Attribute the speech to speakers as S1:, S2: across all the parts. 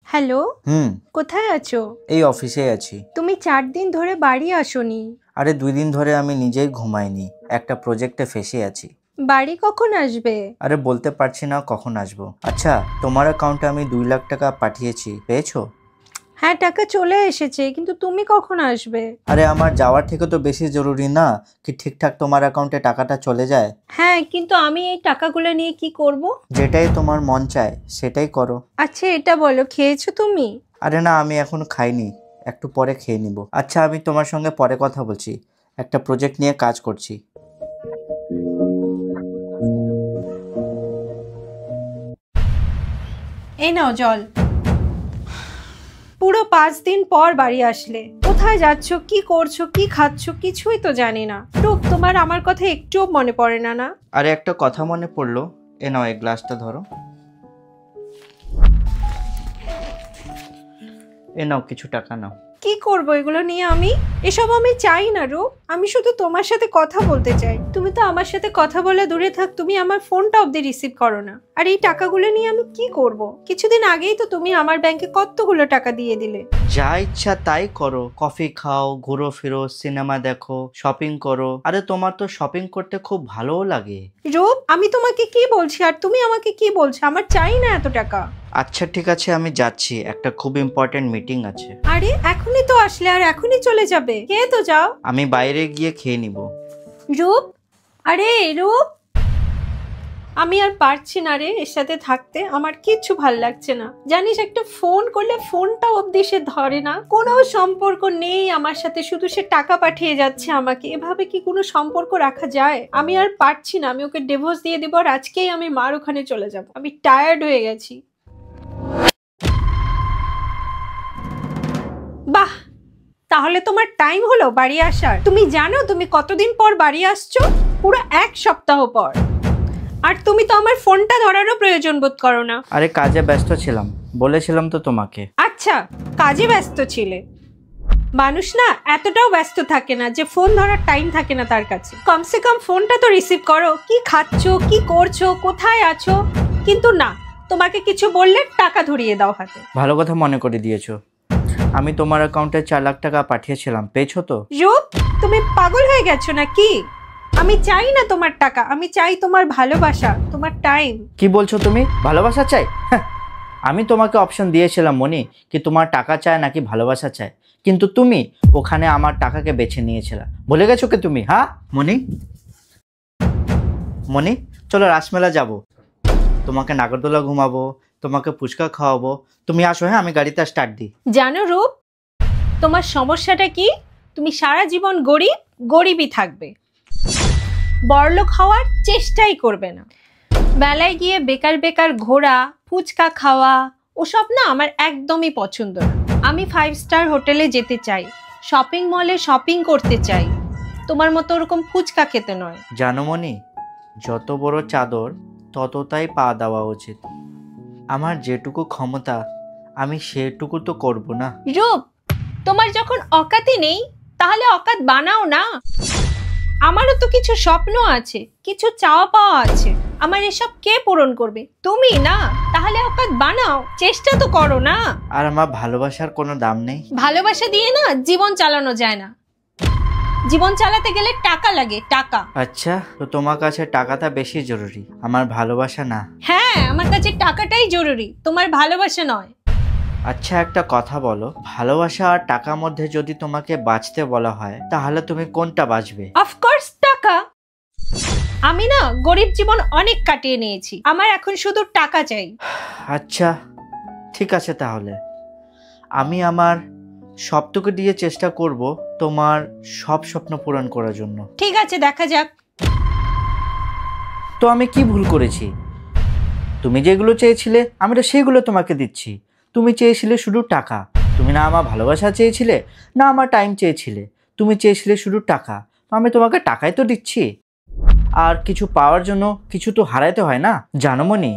S1: Hello,
S2: হুম।
S1: কোথায় আছো?
S2: এই অফিসে আছি।
S1: তুমি 4 দিন ধরে বাড়ি আসোনি।
S2: আরে 2 দিন ধরে আমি নিজেই ঘুমাইনি, একটা প্রজেক্টে ফেসে আছি।
S1: বাড়ি কখন আসবে?
S2: আরে বলতে পারছি না কখন আসবো। আচ্ছা, তোমার অ্যাকাউন্টে আমি 2 লাখ টাকা পাঠিয়েছি, পেয়েছো?
S1: হ্যাঁ, টাকা চলে এসেছে, কিন্তু তুমি কখন আসবে?
S2: আরে আমার যাওয়ার থেকে তো বেশি জরুরি না কি ঠিকঠাক তোমার অ্যাকাউন্টে টাকাটা চলে যায়?
S1: হ্যাঁ, কিন্তু আমি এই টাকাগুলো নিয়ে কি করব?
S2: যেটাই তোমার মন চায় সেটাই করো।
S1: আচ্ছা, এটা বলো, খেয়েছো তুমি?
S2: আরে না, আমি এখনো খাইনি, একটু পরে খেয়ে নিব। আচ্ছা, আমি তোমার সঙ্গে পরে কথা বলছি, একটা প্রজেক্ট নিয়ে কাজ করছি।
S1: এই নাও জল। পুরো 5 দিন পর বাড়ি আসলে। কোথায় যাচ্ছ, কি করছো, কি খাচ্ছ, কিছুই তো জানি না। রূপ, তোমার আমার কথা একটুও মনে পড়ে না না?
S2: আরে একটা কথা মনে পড়লো, এ নাও এই গ্লাসটা ধরো। এ নাও কিছু টাকা নাও।
S1: কি করবো এগুলো নিয়ে আমি? এসব আমি চাই না রূপ, আমি শুধু তোমার সাথে কথা বলতে চাই। তুমি তো আমার সাথে কথা বলে দূরে থাক, তুমি আমার ফোনটা অবধি রিসিভ করো না। আর এই টাকাগুলো নিয়ে আমি কি করব? কিছুদিন আগেই তো তুমি আমার ব্যাংকে কতগুলো টাকা দিয়ে দিলে।
S2: যা ইচ্ছা তাই করো, কফি খাও, ঘুরো ফিরো, সিনেমা দেখো, শপিং করো। আরে তোমার তো শপিং করতে খুব ভালোও লাগে।
S1: রূপ, আমি তোমাকে কি বলছি আর তুমি আমাকে কি বলছো? আমার চাই না এত টাকা।
S2: আচ্ছা ঠিক আছে, আমি যাচ্ছি, একটা খুব ইম্পর্টেন্ট মিটিং আছে।
S1: আরে এখনই তো আসলে আর এখনই চলে যাবে? খেয়ে তো যাও।
S2: আমি বাইরে গিয়ে খেয়ে নিব।
S1: রূপ, আরে রূপ, আমি আর পারছি না রে এর সাথে থাকতে। আমার কিচ্ছু ভাল লাগছে না, জানিস, একটা ফোন করলে ফোনটা অবধি সে ধরে না। কোনো সম্পর্ক নেই আমার সাথে, শুধু সে টাকা পাঠিয়ে যাচ্ছে আমাকে। এভাবে কি কোনো সম্পর্ক রাখা যায়? আমি আর পারছি না, আমি ওকে ডিভোর্স দিয়ে দেবো আর আজকেই আমি মার ওখানে চলে যাব। আমি টায়ার্ড হয়ে গেছি। বাহ, তাহলে তোমার টাইম হলো বাড়ি আসার। তুমি জানো তুমি কতদিন পর বাড়ি আসছো? পুরো 1 সপ্তাহ পর। আর তুমি তো আমার ফোনটা ধরারও প্রয়োজন বোধ করো না।
S2: আরে কাজে ব্যস্ত ছিলাম, বলেছিলাম তো তোমাকে।
S1: আচ্ছা, কাজে ব্যস্ত ছিলে। মানুষ না এতটাও ব্যস্ত থাকে না যে ফোন ধরার টাইম থাকে না তার কাছে। কমসে কম ফোনটা তো রিসিভ করো। কি খাচ্ছো, কি করছো, কোথায় আছো? কিন্তু না, তোমাকে কিছু বললে টাকা ধরিয়ে দাও হাতে।
S2: ভালো কথা মনে করে দিয়েছো। আমি তোমার অ্যাকাউন্টে 4 লাখ টাকা পাঠিয়েছিলাম, পেয়েছো তো?
S1: রূপ, তুমি পাগল হয়ে গেছো নাকি? আমি চাই না তোমার টাকা, আমি চাই তোমার ভালোবাসা, তোমার টাইম।
S2: কি বলছো তুমি? ভালোবাসা চাই? হ্যাঁ, আমি তোমাকে অপশন দিয়েছিলাম মনি, কি তোমার টাকা চায় নাকি ভালোবাসা চায়, কিন্তু তুমি ওখানে আমার টাকাকে বেছে নিয়েছিলে। ভুলে গেছো কি তুমি? হ্যাঁ মনি, মনি চলো রাসমেলা যাব, তোমাকে নাগরদোলা ঘুমাবো, তোমাকে ফুচকা খাওয়াবো। তুমি আসো, হ্যাঁ আমি গাড়িতে স্টার্ট দিই।
S1: জানো রূপ, তোমার সমস্যাটা কি? তুমি সারা জীবন গরিব গরিবই থাকবে, বড়লোক হওয়ার চেষ্টাই করবে না। বেলায় গিয়ে বেকার বেকার ঘোরা, ফুচকা খাওয়া, ওসব না আমার একদমই পছন্দ না। আমি 5 স্টার হোটেলে যেতে চাই, শপিং মলে শপিং করতে চাই, তোমার মতো ওরকম ফুচকা খেতে নয়।
S2: জানো মনি, যত বড় চাদর ততটাই পা দেওয়া উচিত। আমার যেটুকু ক্ষমতা আমি সেটুকু তো করব না।
S1: রূপ, তোমার যখন অকাতই নেই তাহলে অকাত বানাও না। আমারও তো কিছু স্বপ্ন আছে, কিছু চাওয়া পাওয়া আছে। আমার এসব কে পূরণ করবে? তুমি না। তাহলে অকাত বানাও, চেষ্টা তো করো না।
S2: আর আমার ভালোবাসার কোনো দাম নেই?
S1: ভালোবাসা দিয়ে না জীবন চালানো যায় না। জীবন চালাতে গেলে টাকা লাগে, টাকা।
S2: আচ্ছা, তো তোমার কাছে টাকাটা বেশি জরুরি, আমার ভালোবাসা না?
S1: হ্যাঁ, আমার কাছে টাকাটাই জরুরি, তোমার ভালোবাসা নয়।
S2: আচ্ছা একটা কথা বলো, ভালোবাসা আর টাকার মধ্যে যদি তোমাকে বাঁচতে বলা হয় তাহলে তুমি কোনটা বাঁচবে?
S1: অফকোর্স টাকা। আমি না গরিব জীবন অনেক কাটিয়ে নিয়েছি, আমার এখন শুধু টাকা চাই।
S2: আচ্ছা ঠিক আছে, তাহলে আমি আমার সবটুকু দিয়ে চেষ্টা করব তোমার সব স্বপ্ন পূরণ করার জন্য।
S1: ঠিক আছে, দেখা যাক।
S2: তো আমি কি ভুল করেছি? তুমি যেগুলো চেয়েছিলে আমি তো সেগুলো তোমাকে দিচ্ছি। তুমি চেয়েছিলে শুধু টাকা, তুমি না আমার ভালোবাসা চেয়েছিলে, না আমার টাইম চেয়েছিলে, তুমি চেয়েছিলে শুধু টাকা। তো আমি তোমাকে টাকাই তো দিচ্ছি। আর কিছু পাওয়ার জন্য কিছু তো হারাইতে হয় না, জানো মনি?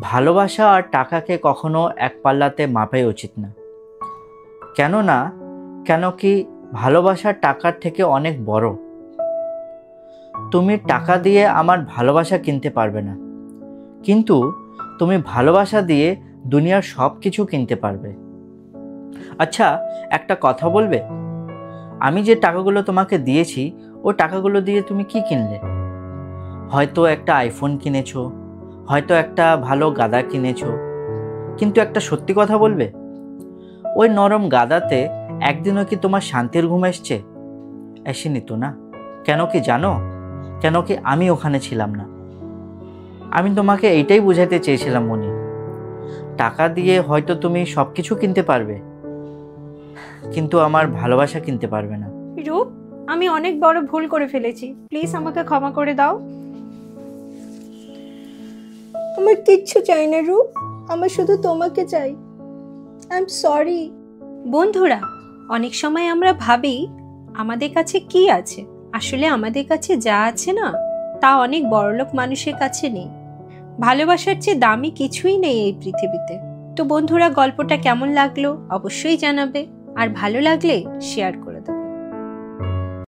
S2: ভালোবাসা আর টাকাকে কখনো এক পাল্লাতে মাপাই উচিত না। কেন কি ভালোবাসা টাকার থেকে অনেক বড়। তুমি টাকা দিয়ে আমার ভালোবাসা কিনতে পারবে না, কিন্তু তুমি ভালোবাসা দিয়ে দুনিয়ার সব কিছু কিনতে পারবে। আচ্ছা, একটা কথা বলবে, আমি যে টাকাগুলো তোমাকে দিয়েছি ও টাকাগুলো দিয়ে তুমি কি কিনলে? হয়তো একটা আইফোন কিনেছো, হয়তো একটা ভালো গাদা কিনেছো, কিন্তু একটা সত্যি কথা বলবে, ওই নরম গাদাতে একদিনও কি তোমার শান্তির ঘুম এসছে? আসেনি তো না। কেন কি জানো? কেন কি আমি ওখানে ছিলাম না? আমি তোমাকে এইটাই বুঝাইতে চেয়েছিলাম মনি, টাকা দিয়ে হয়তো তুমি সব কিছু কিনতে পারবে, কিন্তু আমার ভালোবাসা কিনতে পারবে না।
S1: রূপ, আমি অনেক বড় ভুল করে ফেলেছি, প্লিজ আমাকে ক্ষমা করে দাও।
S3: আমার কিচ্ছু চাই না রূপ, আমার শুধু তোমাকে চাই। I am sorry.
S1: বন্ধুরা, অনেক সময় আমরা ভাবি আমাদের কাছে কি আছে, আসলে আমাদের কাছে যা আছে না, তা অনেক বড়লোক মানুষের কাছে নেই। ভালোবাসার চেয়ে দামি কিছুই নেই এই পৃথিবীতে। তো বন্ধুরা, গল্পটা কেমন লাগলো অবশ্যই জানাবে, আর ভালো লাগলে শেয়ার করে দেবে।